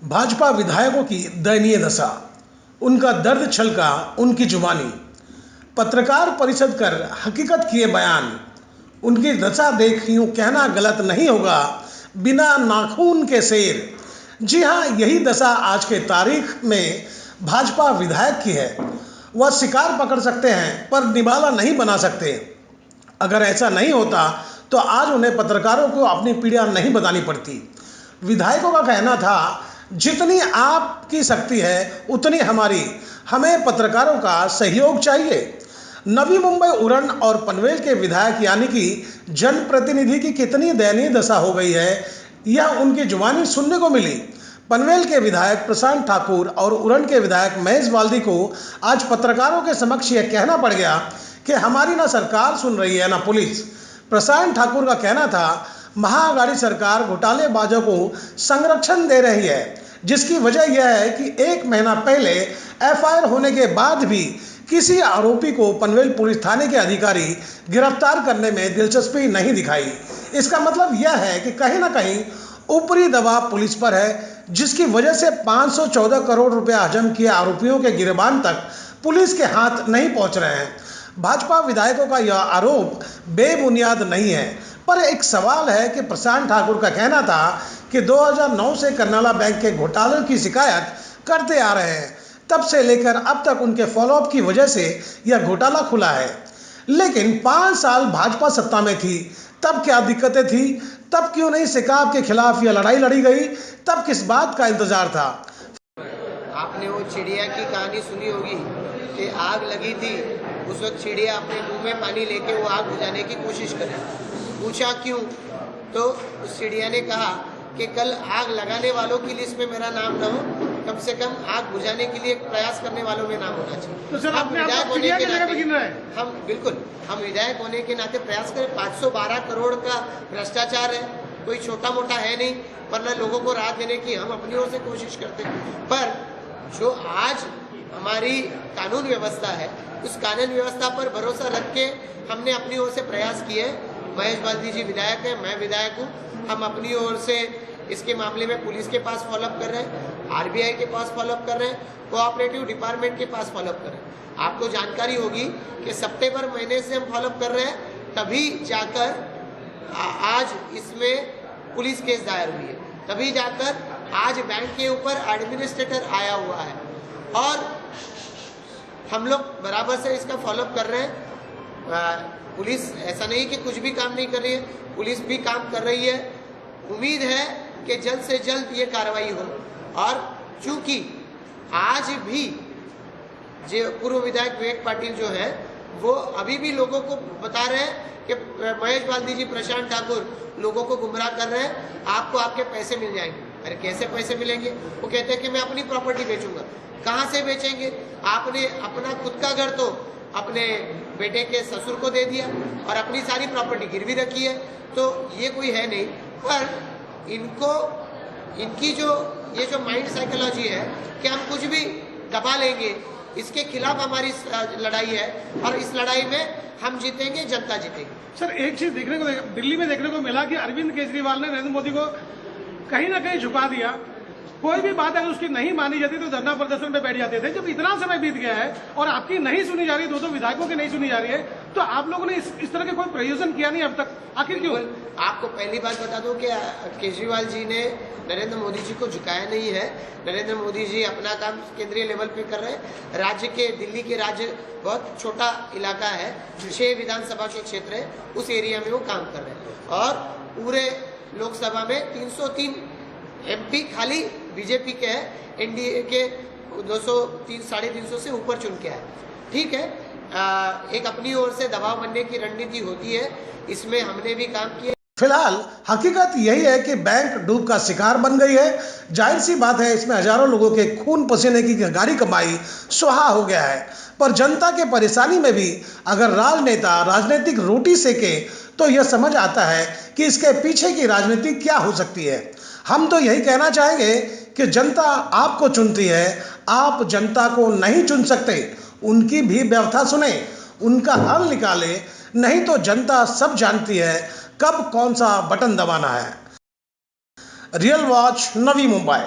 भाजपा विधायकों की दयनीय दशा, उनका दर्द छलका उनकी जुबानी। पत्रकार परिषद कर हकीकत किए बयान, उनकी दशा देख यूं कहना गलत नहीं होगा, बिना नाखून के शेर। जी हाँ, यही दशा आज के तारीख में भाजपा विधायक की है। वह शिकार पकड़ सकते हैं पर निवाला नहीं बना सकते। अगर ऐसा नहीं होता तो आज उन्हें पत्रकारों को अपनी पीड़ा नहीं बतानी पड़ती। विधायकों का कहना था, जितनी आपकी शक्ति है उतनी हमारी, हमें पत्रकारों का सहयोग चाहिए। नवी मुंबई उरण और पनवेल के विधायक यानी कि जनप्रतिनिधि की कितनी दयनीय दशा हो गई है, यह उनकी जुबानी सुनने को मिली। पनवेल के विधायक प्रशांत ठाकुर और उरण के विधायक महेश बाल्दी को आज पत्रकारों के समक्ष यह कहना पड़ गया कि हमारी ना सरकार सुन रही है ना पुलिस। प्रशांत ठाकुर का कहना था, महाअघाड़ी सरकार घोटालेबाजों को संरक्षण दे रही है, जिसकी वजह यह है कि 1 महीना पहले एफआईआर होने के बाद भी किसी आरोपी को पनवेल पुलिस थाने के अधिकारी गिरफ्तार करने में दिलचस्पी नहीं दिखाई। इसका मतलब यह है कि कहीं ना कहीं ऊपरी दबाव पुलिस पर है, जिसकी वजह से 514 करोड़ रुपए हजम किए आरोपियों के गिरबान तक पुलिस के हाथ नहीं पहुंच रहे हैं। भाजपा विधायकों का यह आरोप बेबुनियाद नहीं है, पर एक सवाल है कि प्रशांत ठाकुर का कहना था कि 2009 से कर्नाला बैंक के घोटाले की शिकायत करते आ रहे हैं, तब से लेकर अब तक उनके फॉलोअप की वजह से यह घोटाला खुला है। लेकिन 5 साल भाजपा सत्ता में थी, तब क्या दिक्कतें थी? तब क्यों नहीं सिकाब के खिलाफ यह लड़ाई लड़ी गई? तब किस बात का इंतजार था? आपने वो चिड़िया की कहानी सुनी होगी कि आग लगी थी, उस वक्त चिड़िया अपने मुंह में पानी लेके वो आग बुझाने की कोशिश करे। पूछा क्यों, तो उस चिड़िया ने कहा कि कल आग लगाने वालों की लिस्ट में मेरा नाम न हो, कम से कम आग बुझाने के लिए प्रयास करने वालों में नाम होना चाहिए। तो सर, हम विधायक होने के नाते हम विधायक होने के नाते प्रयास करें। 512 करोड़ का भ्रष्टाचार है, कोई छोटा मोटा है नहीं, वरना लोगों को राहत देने की हम अपनी ओर से कोशिश करते हैं। पर जो आज हमारी कानून व्यवस्था है, उस कानून व्यवस्था पर भरोसा रख के हमने अपनी ओर से प्रयास किए। महेश बाल्दी जी विधायक है, मैं विधायक हूँ। हम अपनी ओर से इसके मामले में पुलिस के पास फॉलोअप कर रहे हैं, आरबीआई के पास फॉलोअप कर रहे हैं, कोऑपरेटिव डिपार्टमेंट के पास फॉलोअप कर रहे हैं। आपको जानकारी होगी कि सितंबर महीने से हम फॉलोअप कर रहे हैं, तभी जाकर आज इसमें पुलिस केस दायर हुई है, तभी जाकर आज बैंक के ऊपर एडमिनिस्ट्रेटर आया हुआ है, और हम लोग बराबर से इसका फॉलोअप कर रहे हैं। पुलिस ऐसा नहीं कि कुछ भी काम नहीं कर रही है, पुलिस भी काम कर रही है। उम्मीद है कि जल्द से जल्द ये कार्रवाई हो। और चूंकि आज भी जो पूर्व विधायक विवेक पाटिल जो है, वो अभी भी लोगों को बता रहे हैं कि महेश बाल्दी जी, प्रशांत ठाकुर लोगों को गुमराह कर रहे हैं, आपको आपके पैसे मिल जाएंगे। अरे कैसे पैसे मिलेंगे? वो कहते हैं कि मैं अपनी प्रॉपर्टी बेचूंगा। कहाँ से बेचेंगे? आपने अपना खुद का घर तो अपने बेटे के ससुर को दे दिया और अपनी सारी प्रॉपर्टी गिरवी रखी है, तो ये कोई है नहीं। पर इनकी ये जो माइंड साइकोलॉजी है कि हम कुछ भी दबा लेंगे, इसके खिलाफ हमारी लड़ाई है, और इस लड़ाई में हम जीतेंगे, जनता जीतेगी। सर, एक चीज दिल्ली में देखने को मिला कि अरविंद केजरीवाल ने नरेंद्र मोदी को कहीं ना कहीं झुका दिया। कोई भी बात अगर उसकी नहीं मानी जाती तो धरना प्रदर्शन में बैठ जाते थे। जब इतना समय बीत गया है और आपकी नहीं सुनी जा रही, 2 विधायकों की नहीं सुनी जा रही है, तो आप लोगों ने इस तरह के कोई प्रयोजन किया नहीं अब तक, आखिर क्यों? आपको पहली बात बता दूं कि केजरीवाल जी ने नरेंद्र मोदी जी को झुकाया नहीं है। नरेंद्र मोदी जी अपना काम केंद्रीय लेवल पे कर रहे हैं। राज्य के, दिल्ली के राज्य बहुत छोटा इलाका है, 6 विधानसभा के क्षेत्र है, उस एरिया में वो काम कर रहे हैं। और पूरे लोकसभा में 303 MP खाली बीजेपी के है, एनडीए के 350 से ऊपर चुन के आए। ठीक है, एक अपनी ओर से दबाव बनने की रणनीति होती है, इसमें हमने भी काम किया। फिलहाल हकीकत यही है कि बैंक डूब का शिकार बन गई है। जाहिर सी बात है, इसमें हजारों लोगों के खून पसीने की गाढ़ी कमाई सुहा हो गया है। पर जनता के परेशानी में भी अगर राजनेता राजनीतिक रोटी सेके तो यह समझ आता है कि इसके पीछे की राजनीति क्या हो सकती है। हम तो यही कहना चाहेंगे कि जनता आपको चुनती है, आप जनता को नहीं चुन सकते। उनकी भी व्यवस्था सुने, उनका हल निकाले, नहीं तो जनता सब जानती है कब कौन सा बटन दबाना है। Real watch, Navi Mumbai.